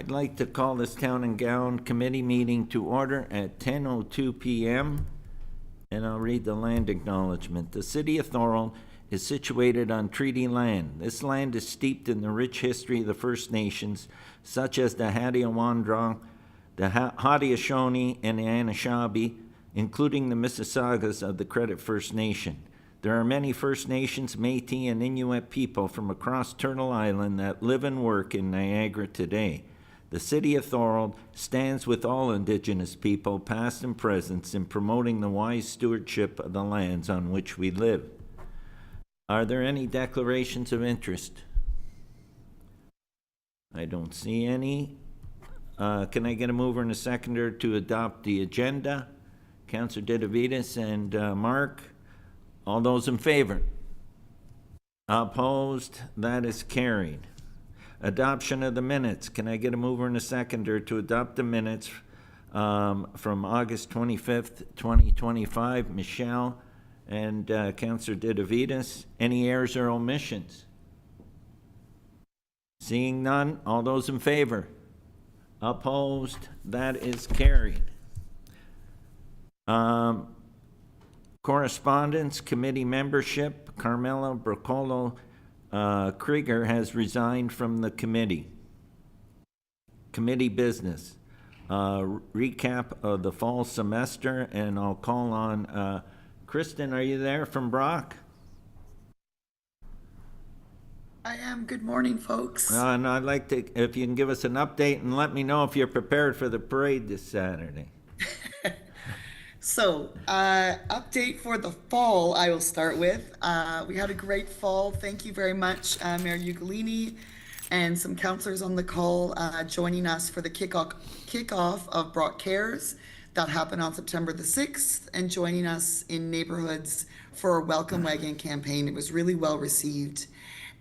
I'd like to call this Town and Gown Committee meeting to order at 10:02 p.m. And I'll read the land acknowledgement. The City of Thorold is situated on treaty land. This land is steeped in the rich history of the First Nations, such as the Hadiawandrung, the Haudenosaunee, and the Anishinaabe, including the Mississaugas of the Credit First Nation. There are many First Nations, Métis, and Inuit people from across Turtle Island that live and work in Niagara today. The City of Thorold stands with all Indigenous people, past and present, in promoting the wise stewardship of the lands on which we live. Are there any declarations of interest? I don't see any. Can I get a mover and a seconder to adopt the agenda? Councillor Ditavitas and Mark. All those in favor? Opposed? That is carried. Adoption of the minutes. Can I get a mover and a seconder to adopt the minutes from August 25th, 2025? Michelle and Councillor Ditavitas. Any errors or omissions? Seeing none, all those in favor? Opposed? That is carried. Correspondence, committee membership. Carmela Bracolo Krieger has resigned from the committee. Committee business. Recap of the fall semester, and I'll call on Kristen. Are you there from Brock? I am. Good morning, folks. And I'd like to, if you can give us an update and let me know if you're prepared for the parade this Saturday. So, update for the fall, I will start with. We had a great fall. Thank you very much, Mayor Ugolini and some councillors on the call joining us for the kickoff of Brock Cares that happened on September the 6th, and joining us in neighborhoods for our Welcome Wagon campaign. It was really well received.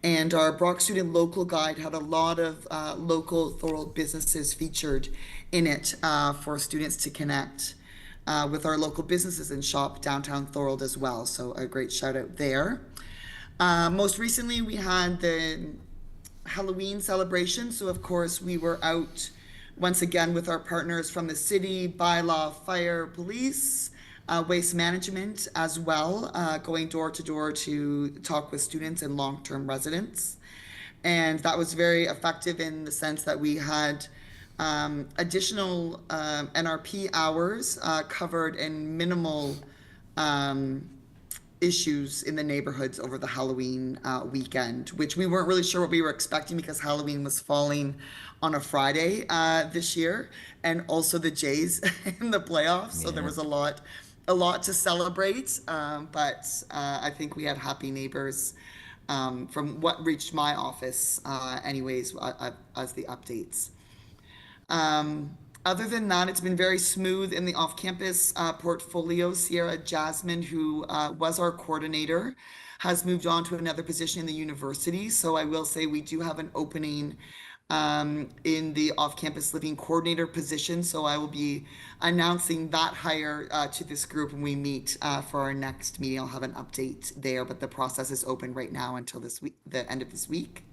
And our Brock Student Local Guide had a lot of local Thorold businesses featured in it for students to connect with our local businesses and shop downtown Thorold as well. So a great shout out there. Most recently, we had the Halloween celebration. So of course, we were out once again with our partners from the city, bylaw, fire, police, waste management as well, going door to door to talk with students and long-term residents. And that was very effective in the sense that we had additional NRP hours covered in minimal issues in the neighborhoods over the Halloween weekend, which we weren't really sure what we were expecting because Halloween was falling on a Friday this year, and also the Jays in the playoffs. So there was a lot to celebrate, but I think we had happy neighbors from what reached my office anyways as the updates. Other than that, it's been very smooth in the off-campus portfolio. Sierra Jasmine, who was our coordinator, has moved on to another position in the university. So I will say we do have an opening in the off-campus living coordinator position. So I will be announcing that hire to this group when we meet for our next meeting. I'll have an update there, but the process is open right now until this week, the end of this week.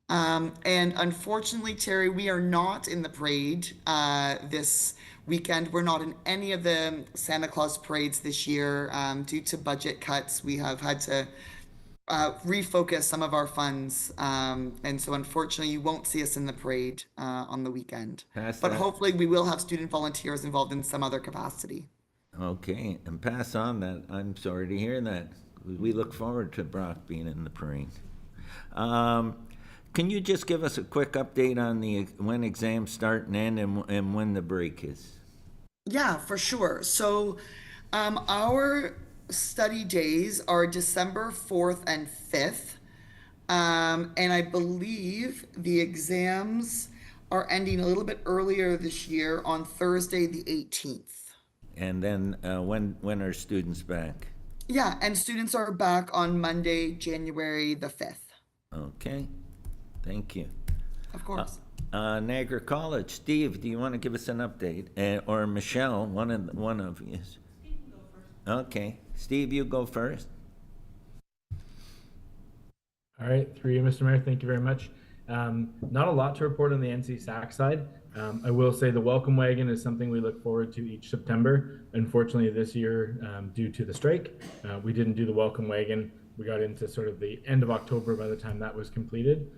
And unfortunately, Terry, we are not in the parade this weekend. We're not in any of the Santa Claus parades this year due to budget cuts. We have had to refocus some of our funds. And so unfortunately, you won't see us in the parade on the weekend. But hopefully we will have student volunteers involved in some other capacity. Okay, and pass on that. I'm sorry to hear that. We look forward to Brock being in the parade. Can you just give us a quick update on when exams start and end and when the break is? Yeah, for sure. So our study days are December 4th and 5th. And I believe the exams are ending a little bit earlier this year on Thursday, the 18th. And then when are students back? Yeah, and students are back on Monday, January the 5th. Okay. Thank you. Of course. Niagara College. Steve, do you want to give us an update? Or Michelle, one of you. Steve can go first. Okay. Steve, you go first. All right, through you, Mr. Mayor, thank you very much. Not a lot to report on the NC SAC side. I will say the welcome wagon is something we look forward to each September. Unfortunately, this year, due to the strike, we didn't do the welcome wagon. We got into sort of the end of October by the time that was completed.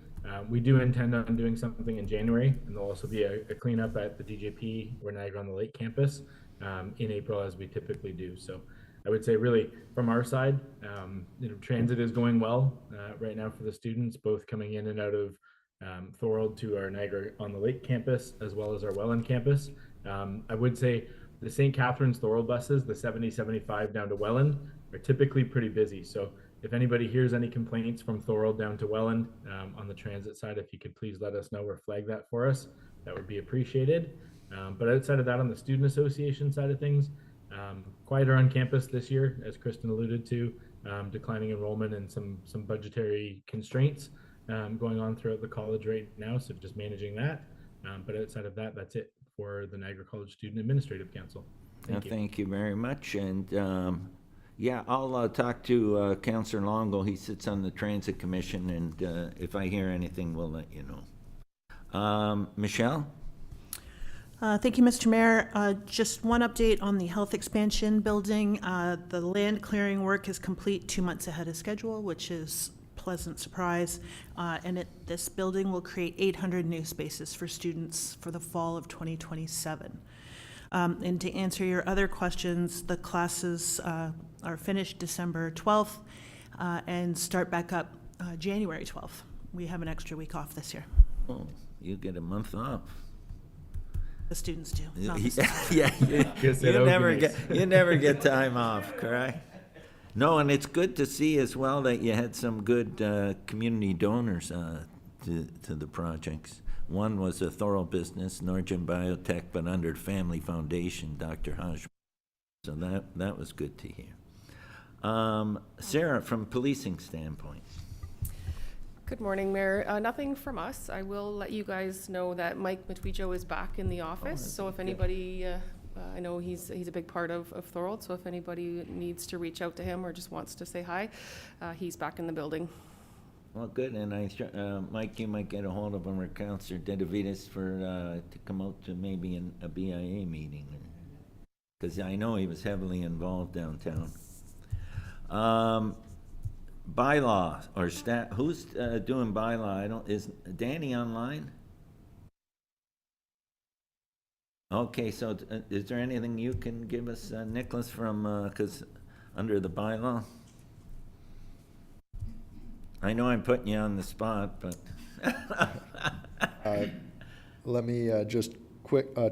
We do intend on doing something in January, and there'll also be a cleanup at the DJP or Niagara on the Lake campus in April, as we typically do. So I would say really from our side, transit is going well right now for the students, both coming in and out of Thorold to our Niagara on the Lake campus, as well as our Welland campus. I would say the St. Catharines Thorold buses, the 70-75 down to Welland, are typically pretty busy. So if anybody hears any complaints from Thorold down to Welland on the transit side, if you could please let us know or flag that for us, that would be appreciated. But outside of that, on the Student Association side of things, quieter on campus this year, as Kristen alluded to, declining enrollment and some budgetary constraints going on throughout the college right now, so just managing that. But outside of that, that's it for the Niagara College Student Administrative Council. Thank you. Thank you very much. And yeah, I'll talk to Councillor Longo. He sits on the Transit Commission, and if I hear anything, we'll let you know. Michelle? Thank you, Mr. Mayor. Just one update on the health expansion building. The land clearing work is complete 2 months ahead of schedule, which is a pleasant surprise. And this building will create 800 new spaces for students for the fall of 2027. And to answer your other questions, the classes are finished December 12th and start back up January 12th. We have an extra week off this year. Oh, you get a month off. The students do. Not the Yeah, Yes, that would be nice. you never get time off, correct? No, and it's good to see as well that you had some good community donors to the projects. One was a Thorold business, Norgem Biotech, but under Family Foundation, Dr. Haj. So that was good to hear. Sarah, from policing standpoint. Good morning, Mayor. Nothing from us. I will let you guys know that Mike Matwijo is back in the office. So if anybody, I know he's a big part of Thorold, so if anybody needs to reach out to him or just wants to say hi, he's back in the building. Well, good, and Mike, you might get a hold of him or Councillor Dedivides to come out to maybe a BIA meeting, because I know he was heavily involved downtown. Bylaw or staff, who's doing bylaw? Is Danny online? Okay, so is there anything you can give us, Nicholas, from, because under the bylaw? I know I'm putting you on the spot, but. Let me just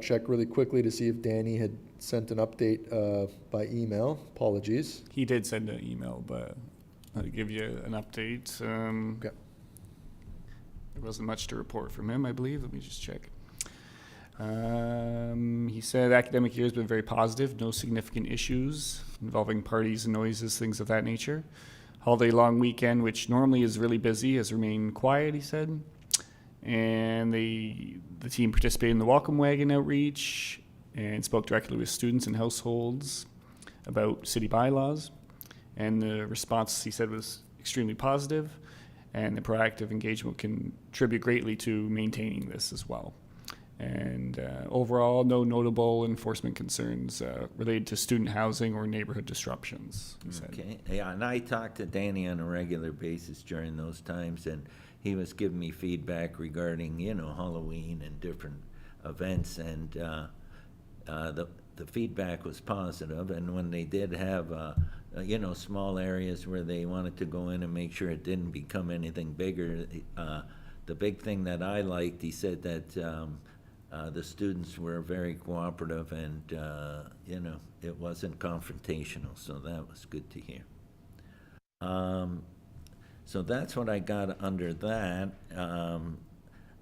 check really quickly to see if Danny had sent an update by email. Apologies. He did send an email, but I'll give you an update. Okay. There wasn't much to report from him, I believe. Let me just check. He said academic year has been very positive, no significant issues involving parties and noises, things of that nature. Holiday long weekend, which normally is really busy, has remained quiet, he said. And the team participated in the welcome wagon outreach and spoke directly with students and households about city bylaws. And the response, he said, was extremely positive, and the proactive engagement can contribute greatly to maintaining this as well. And overall, no notable enforcement concerns related to student housing or neighborhood disruptions, he said. Okay, yeah, and I talked to Danny on a regular basis during those times, and he was giving me feedback regarding, Halloween and different events, and the feedback was positive. And when they did have, small areas where they wanted to go in and make sure it didn't become anything bigger, the big thing that I liked, he said that the students were very cooperative, and it wasn't confrontational, so that was good to hear. So that's what I got under that,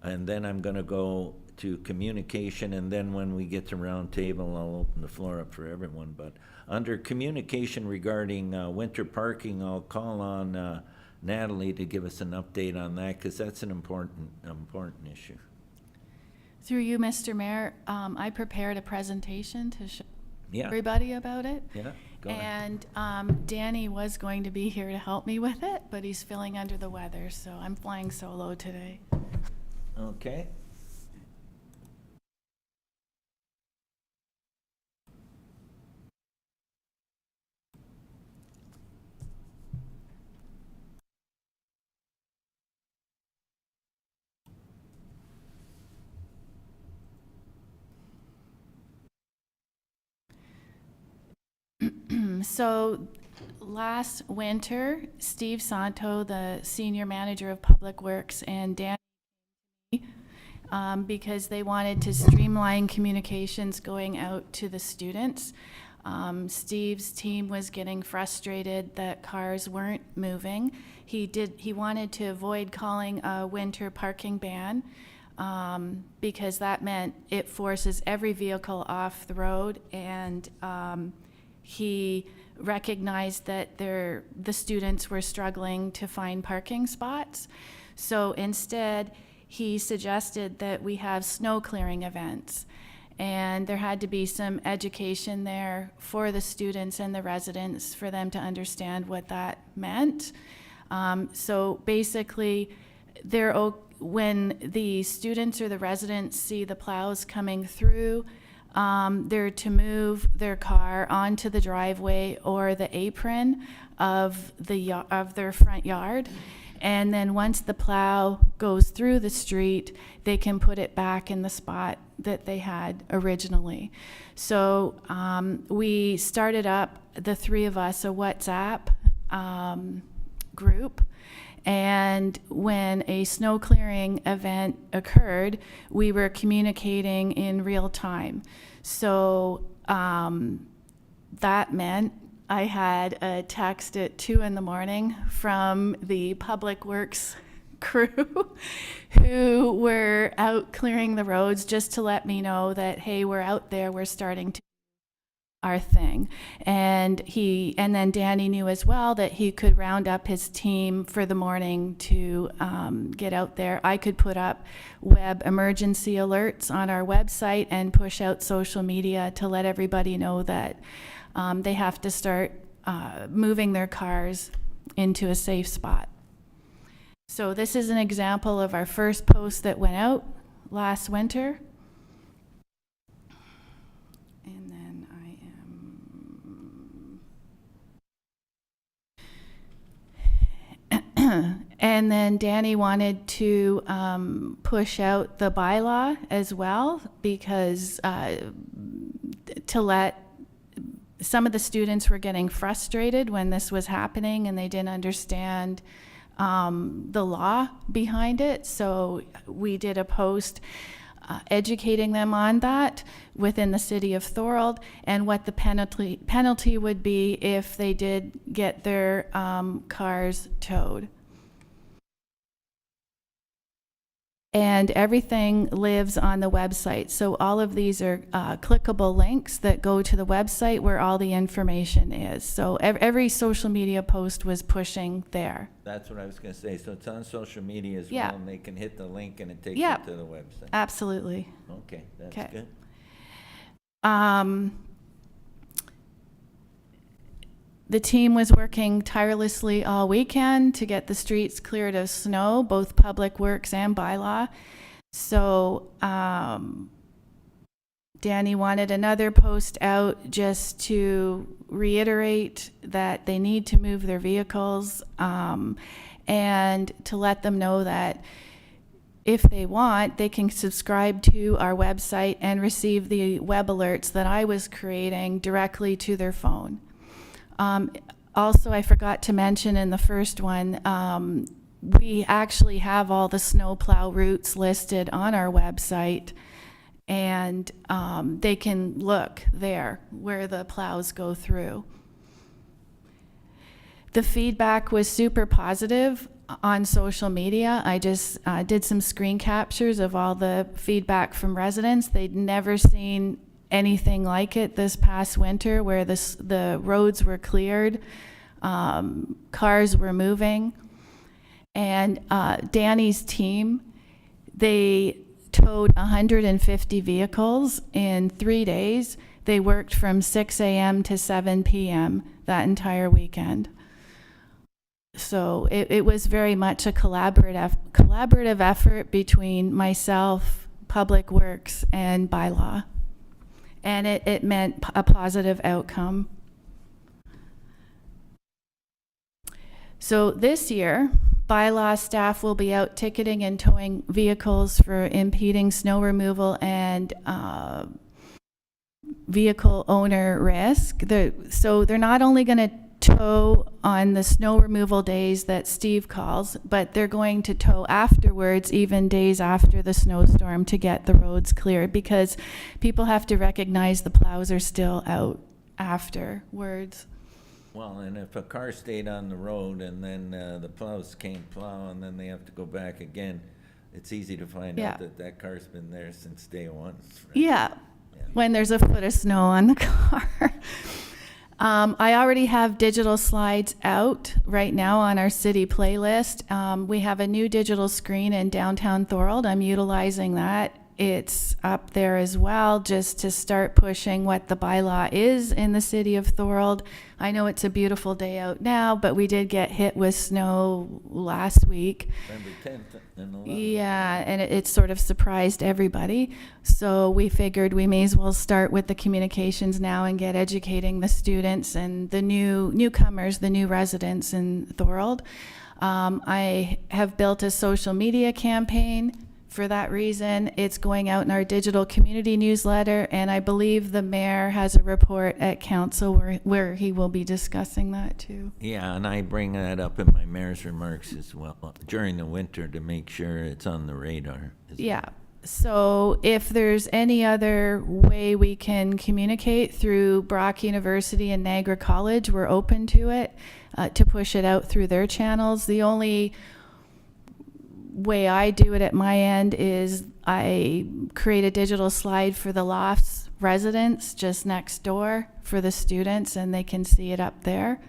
and then I'm going to go to communication, and then when we get to round table, I'll open the floor up for everyone. But under communication regarding winter parking, I'll call on Natalie to give us an update on that, because that's an important issue. Through you, Mr. Mayor, I prepared a presentation to show Yeah. everybody about it. Yeah, go ahead. And Danny was going to be here to help me with it, but he's feeling under the weather, so I'm flying solo today. Okay. So last winter, Steve Santo, the senior manager of Public Works, and Danny, because they wanted to streamline communications going out to the students. Steve's team was getting frustrated that cars weren't moving. He wanted to avoid calling a winter parking ban, because that meant it forces every vehicle off the road, and he recognized that the students were struggling to find parking spots. So instead, he suggested that we have snow clearing events. And there had to be some education there for the students and the residents for them to understand what that meant. So basically, when the students or the residents see the plows coming through, they're to move their car onto the driveway or the apron of their front yard. And then once the plow goes through the street, they can put it back in the spot that they had originally. So we started up, the three of us, a WhatsApp group. And when a snow clearing event occurred, we were communicating in real time. So that meant I had a text at 2 a.m. from the Public Works crew who were out clearing the roads just to let me know that, hey, we're out there, we're starting to do our thing. And then Danny knew as well that he could round up his team for the morning to get out there. I could put up web emergency alerts on our website and push out social media to let everybody know that they have to start moving their cars into a safe spot. So this is an example of our first post that went out last winter. And then and then Danny wanted to push out the bylaw as well, because to let some of the students were getting frustrated when this was happening and they didn't understand the law behind it. So we did a post educating them on that within the city of Thorold, and what the penalty would be if they did get their cars towed. And everything lives on the website. So all of these are clickable links that go to the website where all the information is. So every social media post was pushing there. That's what I was gonna say. So it's on social media as Yeah. well, and they can hit the link and it takes Yeah. them to the website. Absolutely. Okay, that's Okay. good. The team was working tirelessly all weekend to get the streets cleared of snow, both Public Works and bylaw. So Danny wanted another post out just to reiterate that they need to move their vehicles, and to let them know that if they want, they can subscribe to our website and receive the web alerts that I was creating directly to their phone. Also, I forgot to mention in the first one, we actually have all the snowplow routes listed on our website, and they can look there where the plows go through. The feedback was super positive on social media. I just did some screen captures of all the feedback from residents. They'd never seen anything like it this past winter, where the roads were cleared, cars were moving. And Danny's team, they towed 150 vehicles in 3 days. They worked from 6 a.m. to 7 p.m. that entire weekend. So it was very much a collaborative effort between myself, Public Works, and bylaw. And it meant a positive outcome. So this year, bylaw staff will be out ticketing and towing vehicles for impeding snow removal and vehicle owner risk. So they're not only going to tow on the snow removal days that Steve calls, but they're going to tow afterwards, even days after the snowstorm, to get the roads cleared, because people have to recognize the plows are still out afterwards. Well, and if a car stayed on the road and then the plows can't plow and then they have to go back again, it's easy to find Yeah. out that that car's been there since day one. Right? Yeah, when there's a foot of snow on the car. I already have digital slides out right now on our city playlist. We have a new digital screen in downtown Thorold. I'm utilizing that. It's up there as well, just to start pushing what the bylaw is in the city of Thorold. I know it's a beautiful day out now, but we did get hit with snow last week. November 10th and 11th. Yeah, and it sort of surprised everybody. So we figured we may as well start with the communications now and get educating the students and the newcomers, the new residents in Thorold. I have built a social media campaign for that reason. It's going out in our digital community newsletter, and I believe the mayor has a report at council where he will be discussing that too. Yeah, and I bring that up in my mayor's remarks as well during the winter to make sure it's on the radar. Yeah. So if there's any other way we can communicate through Brock University and Niagara College, we're open to it, to push it out through their channels. The only way I do it at my end is I create a digital slide for the Lofts residents just next door for the students, and they can see it up there.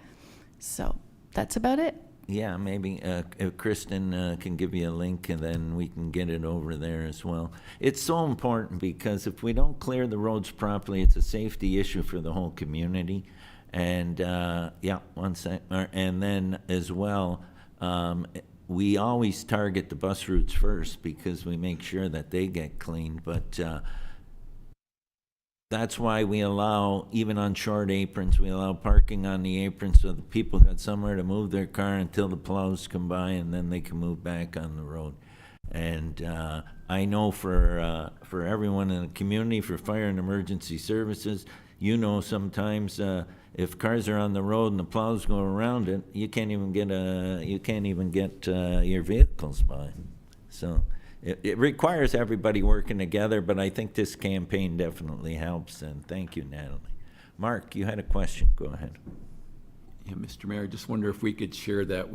So that's about it. Yeah, maybe if Kristen can give you a link, and then we can get it over there as well. It's so important because if we don't clear the roads properly, it's a safety issue for the whole community. And yeah, one sec. And then as well, we always target the bus routes first because we make sure that they get cleaned. But that's why we allow, even on short aprons, we allow parking on the apron so the people got somewhere to move their car until the plows come by, and then they can move back on the road. And I know for everyone in the community, for fire and emergency services, you know, sometimes if cars are on the road and the plows go around it, you can't even get your vehicles by. So it requires everybody working together, but I think this campaign definitely helps, and thank you, Natalie. Mark, you had a question. Go ahead. Yeah, Mr. Mayor, I just wonder if we could share that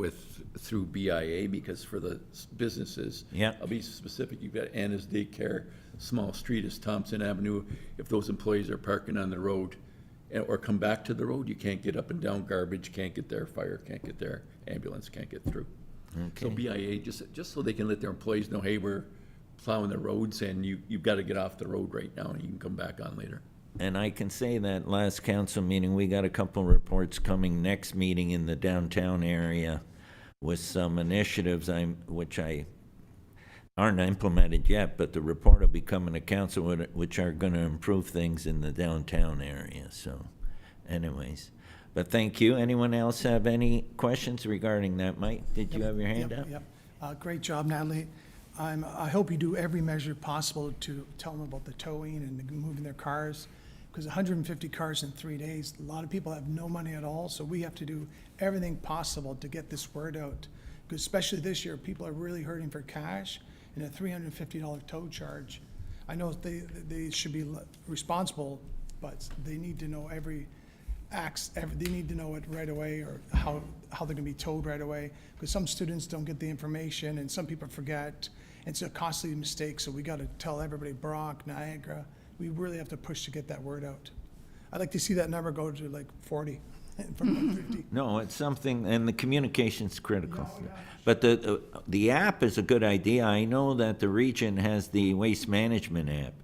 through BIA, because for the businesses, Yeah. I'll be specific, you've got Anna's Daycare, Small Street is Thompson Avenue. If those employees are parking on the road or come back to the road, you can't get up and down, garbage can't get there, fire can't get there, ambulance can't get through. So BIA, just so they can let their employees know, hey, we're plowing the roads and you've got to get off the road right now and you can come back on later. And I can say that last council meeting, we got a couple reports coming next meeting in the downtown area with some initiatives which aren't implemented yet, but the report will be coming to council which are going to improve things in the downtown area. So anyways, but thank you. Anyone else have any questions regarding that? Mike, did you have your hand up? Yep. Great job, Natalie. I hope you do every measure possible to tell them about the towing and moving their cars, because 150 cars in 3 days, a lot of people have no money at all, so we have to do everything possible to get this word out. Because especially this year, people are really hurting for cash, and a $350 tow charge. I know they should be responsible, but they need to know they need to know it right away, or how they're gonna be towed right away, because some students don't get the information and some people forget. It's a costly mistake, so we gotta tell everybody, Brock, Niagara, we really have to push to get that word out. I'd like to see that number go to like 40 from 150. No, it's something, and the communication's critical. But the app is a good idea. I know that the region has the waste management app,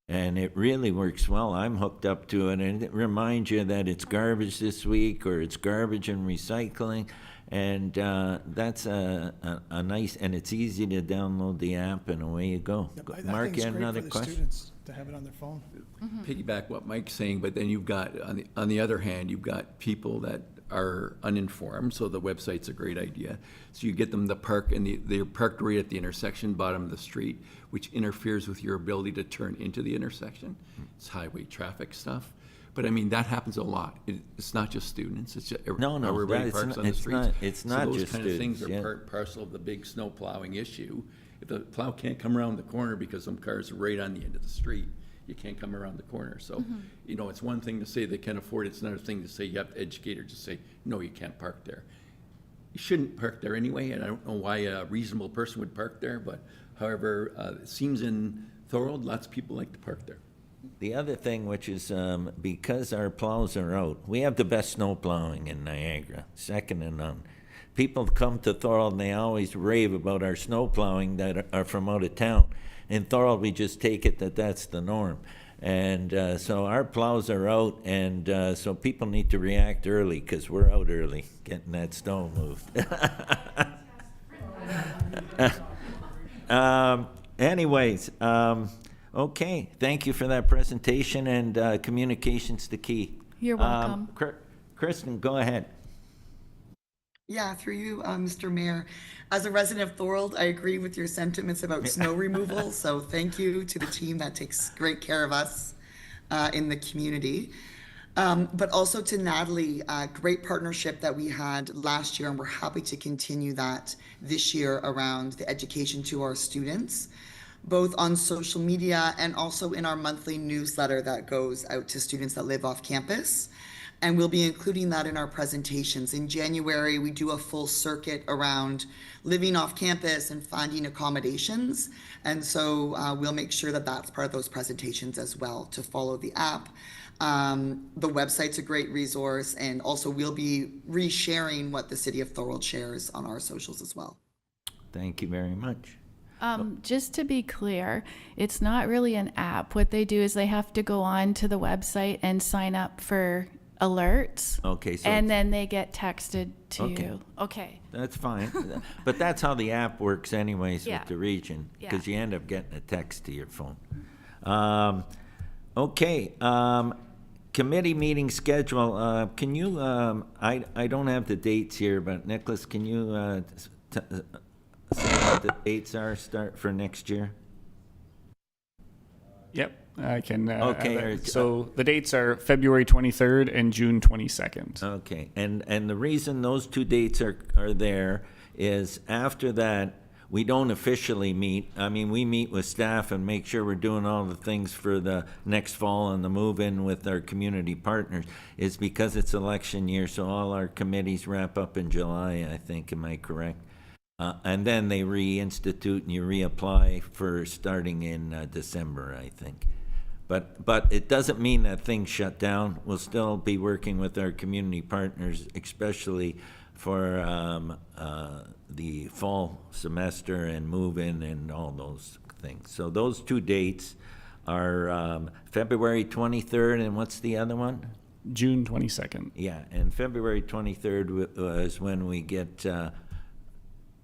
and it really works well. I'm hooked up to it, and it reminds you that it's garbage this week, or it's garbage and recycling, And that's a nice, and it's easy to download the app, and away you go. Yep, I Mark, think you it's had great another for the question? students to have it on their phone. Piggyback what Mike's saying, but then you've got, on the other hand, you've got people that are uninformed, so the website's a great idea. So you get them to park, and they're parked right at the intersection, bottom of the street, which interferes with your ability to turn into the intersection. It's highway traffic stuff. But I mean, that happens a lot. It's not just students, it's just, No, everybody it's parks not- on the it's streets. not- it's not just So those kind of things students, yeah. are part and parcel of the big snow plowing issue. If the plow can't come around the corner because some cars are right on the end of the street, you can't come around the corner. So, you know, it's one thing to say they can afford it, it's another thing to say you have to educate or just say, no, you can't park there. You shouldn't park there anyway, and I don't know why a reasonable person would park there, but however, it seems in Thorold, lots of people like to park there. The other thing, which is because our plows are out, we have the best snow plowing in Niagara, second to none. People come to Thorold and they always rave about our snow plowing that are from out of town. In Thorold, we just take it that that's the norm. And so our plows are out, and so people need to react early because we're out early getting that snow moved. Anyways, okay, thank you for that presentation, and communication's the key. You're welcome. Kristen, go ahead. Yeah, through you, Mr. Mayor. As a resident of Thorold, I agree with your sentiments about snow removal. So thank you to the team that takes great care of us in the community. But also to Natalie, great partnership that we had last year, and we're happy to continue that this year around the education to our students, both on social media and also in our monthly newsletter that goes out to students that live off campus. And we'll be including that in our presentations. In January, we do a full circuit around living off campus and finding accommodations. And so we'll make sure that that's part of those presentations as well, to follow the app. The website's a great resource, and also we'll be resharing what the City of Thorold shares on our socials as well. Thank you very much. Just to be clear, it's not really an app. What they do is they have to go on to the website and sign up for alerts. Okay, so And then they get texted to Okay. you. Okay. that's fine. But that's how the app works anyways Yeah. with the region, because Yeah. you end up getting a text to your phone. Okay, committee meeting schedule, can you, I don't have the dates here, but Nicholas, can you say what the dates are, start for next year? Yep, I can. Okay, add that. So the dates are February 23rd and June 22nd. Okay, and the reason those two dates are there is after that, we don't officially meet. I mean, we meet with staff and make sure we're doing all the things for the next fall and the move-in with our community partners. It's because it's election year, so all our committees wrap up in July, I think, am I correct? And then they reinstitute and you reapply for starting in December, I think. But it doesn't mean that things shut down. We'll still be working with our community partners, especially for the fall semester and move-in and all those things. So those two dates are February 23rd, and what's the other one? June 22nd. Yeah, and February 23rd was when we get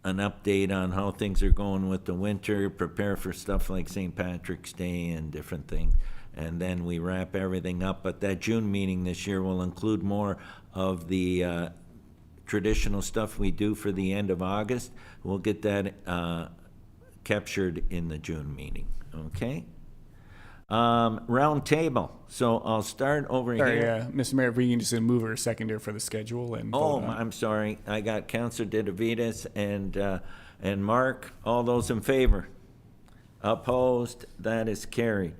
an update on how things are going with the winter, prepare for stuff like St. Patrick's Day and different things. And then we wrap everything up. But that June meeting this year will include more of the traditional stuff we do for the end of August. We'll get that captured in the June meeting, okay? Round table. So I'll start over Sorry, here. Mr. Mayor, if we can just move or seconder for the schedule and. Oh, vote on it. I'm sorry. I got Counselor Ditavitas and Mark. All those in favor? Opposed? That is carried.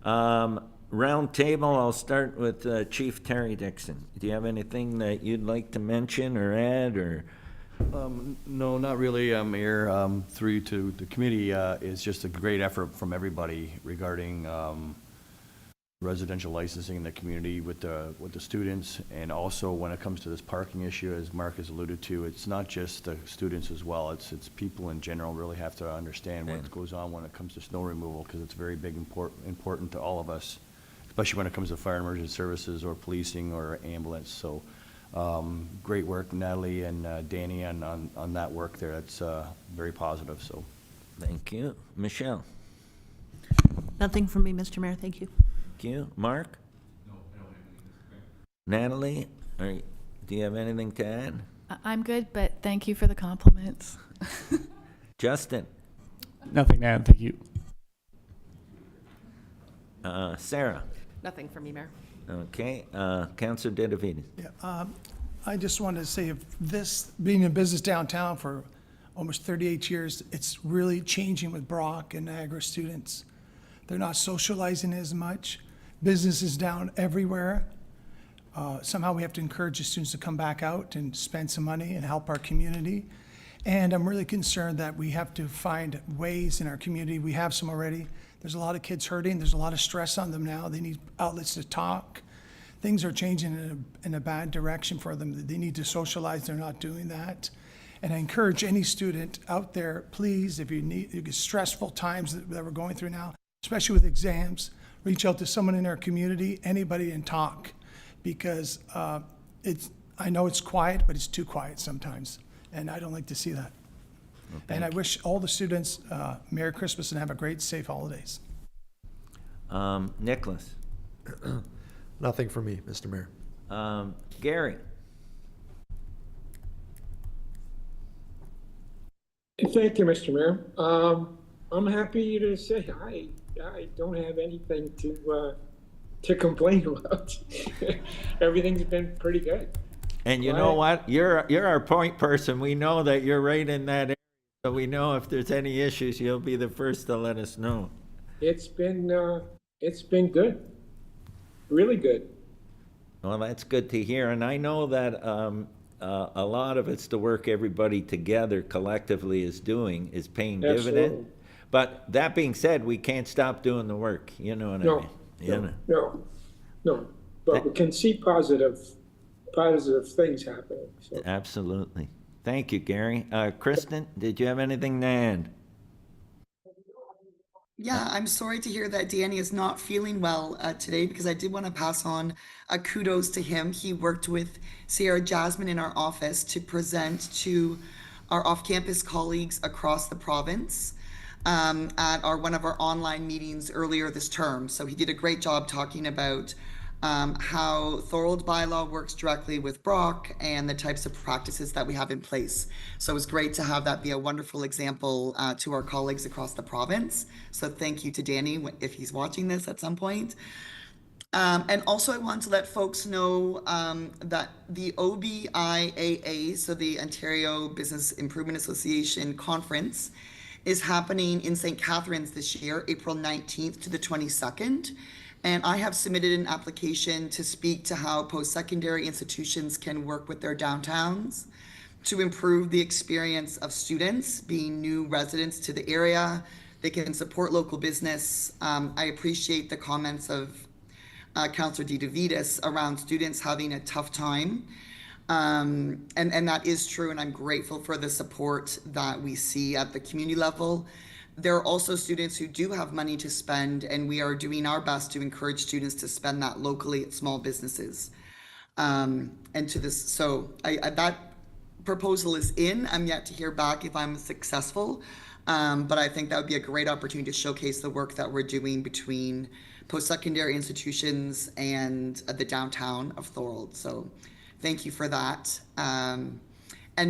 Round table, I'll start with Chief Terry Dixon. Do you have anything that you'd like to mention or add, or? No, not really, Mayor. Through you to the committee, is just a great effort from everybody regarding residential licensing in the community with the students, and also when it comes to this parking issue, as Mark has alluded to, it's not just the students as well. It's people in general really have to understand what goes on when it comes to snow removal, because it's very big, important to all of us, especially when it comes to fire and emergency services or policing or ambulance. So Great work, Natalie and Danny, on that work there. That's very positive, so. Thank you. Michelle? Nothing from me, Mr. Mayor, thank you. Thank you. Mark? No, I don't have anything. Natalie, do you have anything to add? I'm good, but thank you for the compliments. Justin? Nothing to add, thank you. Sarah? Nothing from me, Mayor. Okay. Councillor Dedivides? Yeah, I just wanted to say, if this, being in business downtown for almost 38 years, it's really changing with Brock and Niagara students. They're not socializing as much. Business is down everywhere. Somehow we have to encourage the students to come back out and spend some money and help our community. And I'm really concerned that we have to find ways in our community. We have some already. There's a lot of kids hurting. There's a lot of stress on them now. They need outlets to talk. Things are changing in a bad direction for them. They need to socialize. They're not doing that. And I encourage any student out there, please, if you get stressful times that we're going through now, especially with exams, reach out to someone in our community, anybody, and talk. Because I know it's quiet, but it's too quiet sometimes. And I don't like to see that. And I wish all the students Merry Christmas and have a great, safe holidays. Nicholas? Nothing for me, Mr. Mayor. Gary? Thank you, Mr. Mayor. I'm happy to say I don't have anything to complain about. Everything's been pretty good. And you know what? You're our point person. We know that you're right in that area. So we know if there's any issues, you'll be the first to let us know. It's been good, really good. Well, that's good to hear. And I know that a lot of it's the work everybody together collectively is doing is paying dividend. Absolutely. But that being said, we can't stop doing the work. You know what I mean? You know? No. But we can see positive things happening. So. Absolutely. Thank you, Gary. Kristen, did you have anything to add? Yeah, I'm sorry to hear that Danny is not feeling well today, because I did want to pass on kudos to him. He worked with Sarah Jasmine in our office to present to our off-campus colleagues across the province at one of our online meetings earlier this term. So he did a great job talking about how Thorold bylaw works directly with Brock and the types of practices that we have in place. So it was great to have that be a wonderful example to our colleagues across the province. So thank you to Danny if he's watching this at some point. And also I want to let folks know that the OBIAA, so the Ontario Business Improvement Association conference, is happening in St. Catharines this year, April 19th to the 22nd. And I have submitted an application to speak to how post-secondary institutions can work with their downtowns to improve the experience of students being new residents to the area. They can support local business. I appreciate the comments of Councillor Dedivides around students having a tough time. And that is true, and I'm grateful for the support that we see at the community level. There are also students who do have money to spend, and we are doing our best to encourage students to spend that locally at small businesses. And to this, so that proposal is in. I'm yet to hear back if I'm successful, but I think that would be a great opportunity to showcase the work that we're doing between post-secondary institutions and the downtown of Thorold. So thank you for that. And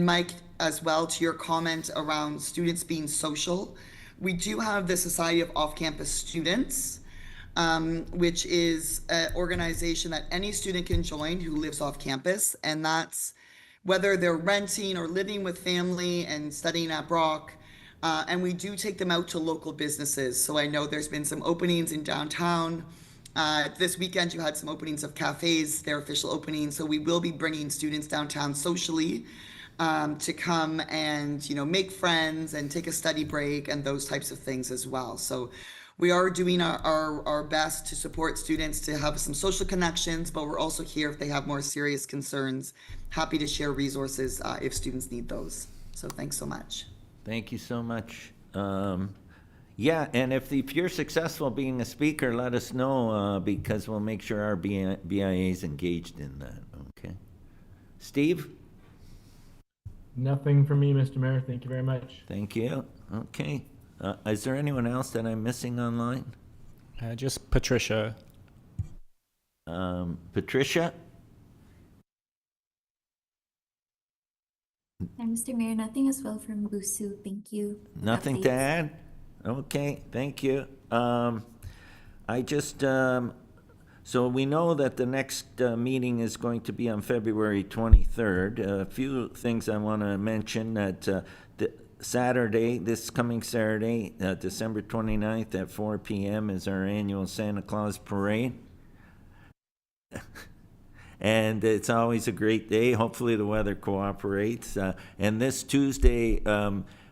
Mike, as well, to your comment around students being social, we do have the Society of Off-Campus Students, which is an organization that any student can join who lives off campus, and that's whether they're renting or living with family and studying at Brock. And we do take them out to local businesses. So I know there's been some openings in downtown. This weekend you had some openings of cafes, their official openings. So we will be bringing students downtown socially to come and, make friends and take a study break and those types of things as well. So we are doing our best to support students to have some social connections, but we're also here if they have more serious concerns. Happy to share resources if students need those. So thanks so much. Thank you so much. Yeah, and if you're successful being a speaker, let us know because we'll make sure our BIA is engaged in that. Okay. Steve? Nothing from me, Mr. Mayor. Thank you very much. Thank you. Okay. Is there anyone else that I'm missing online? Just Patricia. Patricia? Mr. Mayor, nothing as well from Busu. Thank you. Nothing to add? Okay, thank you. I just, so we know that the next meeting is going to be on February 23rd. A few things I want to mention that this coming Saturday, December 29th at 4 p.m. is our annual Santa Claus Parade. And it's always a great day. Hopefully the weather cooperates. And this Tuesday,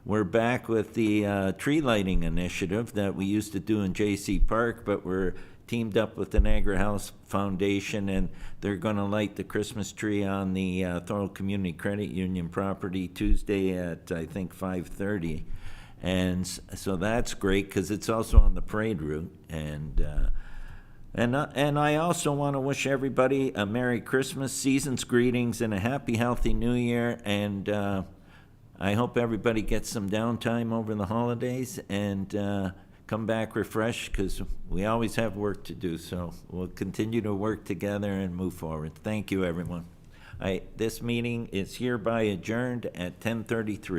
we're back with the tree lighting initiative that we used to do in J.C. Park, but we're teamed up with the Niagara House Foundation, and they're going to light the Christmas tree on the Thorold Community Credit Union property Tuesday at, I think, 5:30. And so that's great because it's also on the parade route. And I also want to wish everybody a Merry Christmas, season's greetings, and a happy, healthy New Year. And I hope everybody gets some downtime over the holidays and come back refreshed because we always have work to do. So we'll continue to work together and move forward. Thank you, everyone. This meeting is hereby adjourned at 10:33.